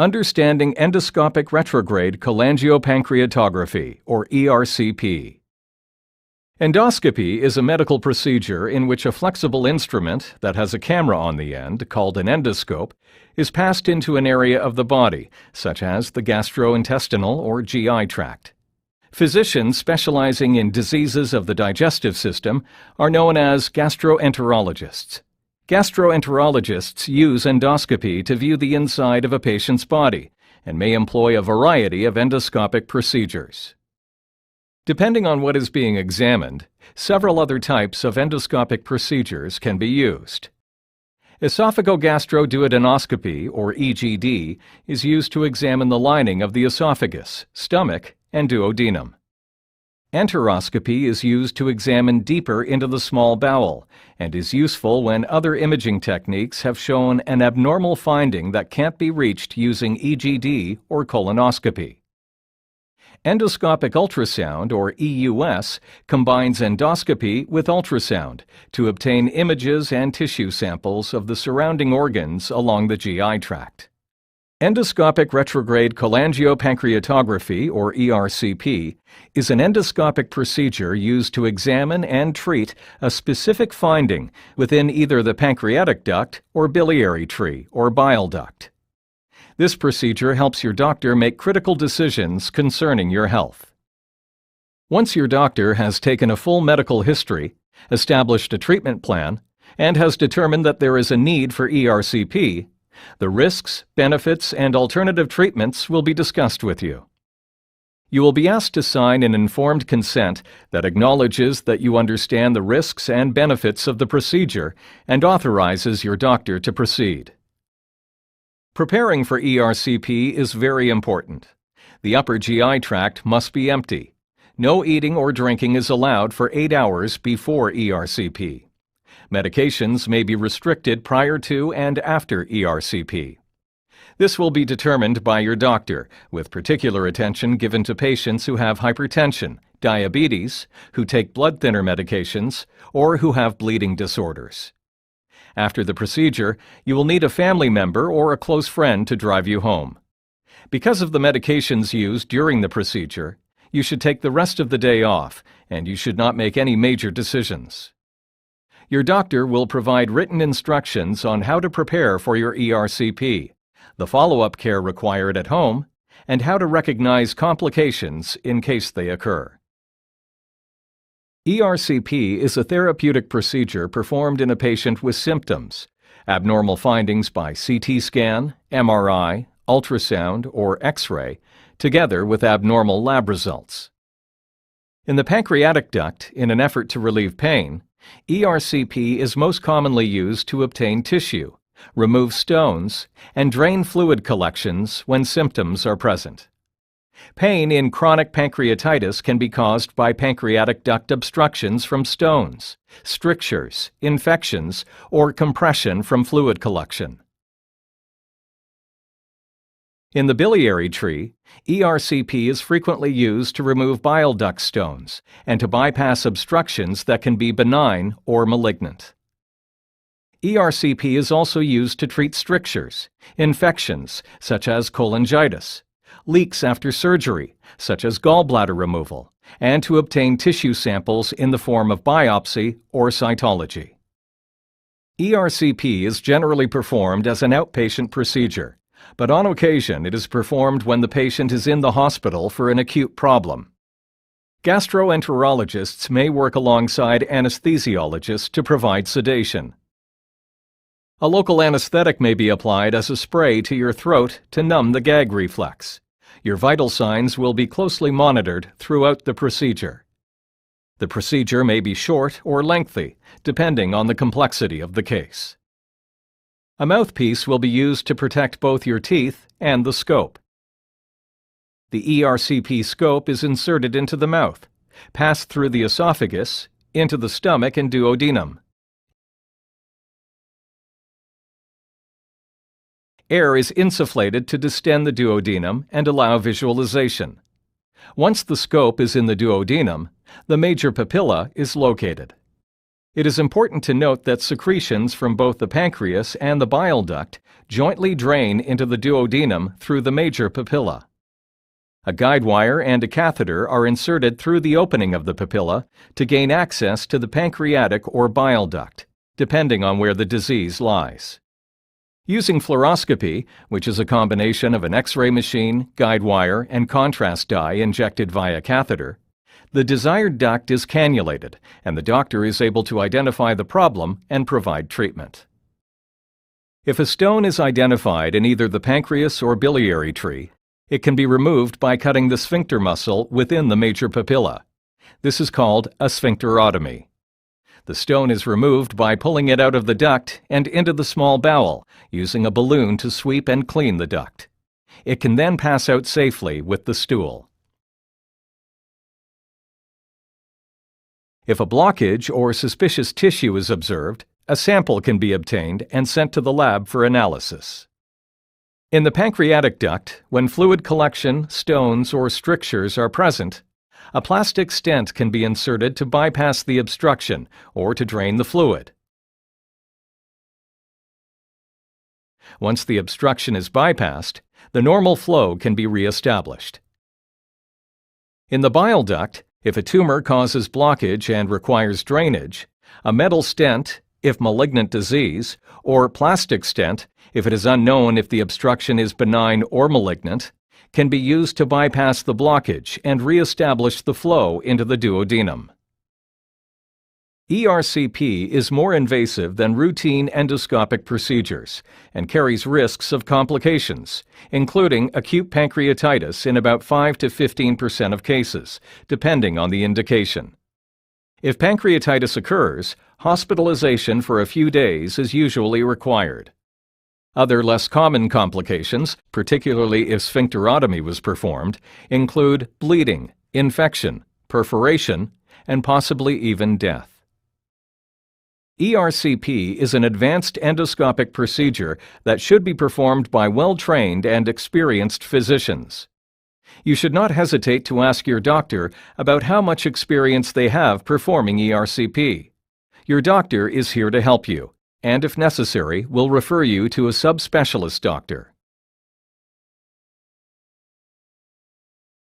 Understanding Endoscopic Retrograde Cholangiopancreatography, or ERCP. Endoscopy is a medical procedure in which a flexible instrument that has a camera on the end, called an endoscope, is passed into an area of the body, such as the gastrointestinal or GI tract. Physicians specializing in diseases of the digestive system are known as gastroenterologists. Gastroenterologists use endoscopy to view the inside of a patient's body and may employ a variety of endoscopic procedures. Depending on what is being examined, several other types of endoscopic procedures can be used. Esophagogastroduodenoscopy, or EGD, is used to examine the lining of the esophagus, stomach, and duodenum. Enteroscopy is used to examine deeper into the small bowel and is useful when other imaging techniques have shown an abnormal finding that can't be reached using EGD or colonoscopy. Endoscopic ultrasound, or EUS, combines endoscopy with ultrasound to obtain images and tissue samples of the surrounding organs along the GI tract. Endoscopic retrograde cholangiopancreatography, or ERCP, is an endoscopic procedure used to examine and treat a specific finding within either the pancreatic duct or biliary tree or bile duct. This procedure helps your doctor make critical decisions concerning your health. Once your doctor has taken a full medical history, established a treatment plan, and has determined that there is a need for ERCP, the risks, benefits, and alternative treatments will be discussed with you. You will be asked to sign an informed consent that acknowledges that you understand the risks and benefits of the procedure and authorizes your doctor to proceed. Preparing for ERCP is very important. The upper GI tract must be empty. No eating or drinking is allowed for 8 hours before ERCP. Medications may be restricted prior to and after ERCP. This will be determined by your doctor, with particular attention given to patients who have hypertension, diabetes, who take blood thinner medications, or who have bleeding disorders. After the procedure, you will need a family member or a close friend to drive you home. Because of the medications used during the procedure, you should take the rest of the day off, and you should not make any major decisions. Your doctor will provide written instructions on how to prepare for your ERCP, the follow-up care required at home, and how to recognize complications in case they occur. ERCP is a therapeutic procedure performed in a patient with symptoms, abnormal findings by CT scan, MRI, ultrasound, or X-ray, together with abnormal lab results. In the pancreatic duct, in an effort to relieve pain, ERCP is most commonly used to obtain tissue, remove stones, and drain fluid collections when symptoms are present. Pain in chronic pancreatitis can be caused by pancreatic duct obstructions from stones, strictures, infections, or compression from fluid collection. In the biliary tree, ERCP is frequently used to remove bile duct stones and to bypass obstructions that can be benign or malignant. ERCP is also used to treat strictures, infections such as cholangitis, leaks after surgery such as gallbladder removal, and to obtain tissue samples in the form of biopsy or cytology. ERCP is generally performed as an outpatient procedure, but on occasion it is performed when the patient is in the hospital for an acute problem. Gastroenterologists may work alongside anesthesiologists to provide sedation. A local anesthetic may be applied as a spray to your throat to numb the gag reflex. Your vital signs will be closely monitored throughout the procedure. The procedure may be short or lengthy, depending on the complexity of the case. A mouthpiece will be used to protect both your teeth and the scope. The ERCP scope is inserted into the mouth, passed through the esophagus, into the stomach and duodenum. Air is insufflated to distend the duodenum and allow visualization. Once the scope is in the duodenum, the major papilla is located. It is important to note that secretions from both the pancreas and the bile duct jointly drain into the duodenum through the major papilla. A guide wire and a catheter are inserted through the opening of the papilla to gain access to the pancreatic or bile duct, depending on where the disease lies. Using fluoroscopy, which is a combination of an X-ray machine, guide wire, and contrast dye injected via catheter, the desired duct is cannulated, and the doctor is able to identify the problem and provide treatment. If a stone is identified in either the pancreas or biliary tree, it can be removed by cutting the sphincter muscle within the major papilla. This is called a sphincterotomy. The stone is removed by pulling it out of the duct and into the small bowel, using a balloon to sweep and clean the duct. It can then pass out safely with the stool. If a blockage or suspicious tissue is observed, a sample can be obtained and sent to the lab for analysis. In the pancreatic duct, when fluid collection, stones, or strictures are present, a plastic stent can be inserted to bypass the obstruction or to drain the fluid. Once the obstruction is bypassed, the normal flow can be re-established. In the bile duct, if a tumor causes blockage and requires drainage, a metal stent, if malignant disease, or plastic stent, if it is unknown if the obstruction is benign or malignant, can be used to bypass the blockage and re-establish the flow into the duodenum. ERCP is more invasive than routine endoscopic procedures and carries risks of complications, including acute pancreatitis in about 5 to 15% of cases, depending on the indication. If pancreatitis occurs, hospitalization for a few days is usually required. Other less common complications, particularly if sphincterotomy was performed, include bleeding, infection, perforation, and possibly even death. ERCP is an advanced endoscopic procedure that should be performed by well-trained and experienced physicians. You should not hesitate to ask your doctor about how much experience they have performing ERCP. Your doctor is here to help you, and if necessary, will refer you to a subspecialist doctor.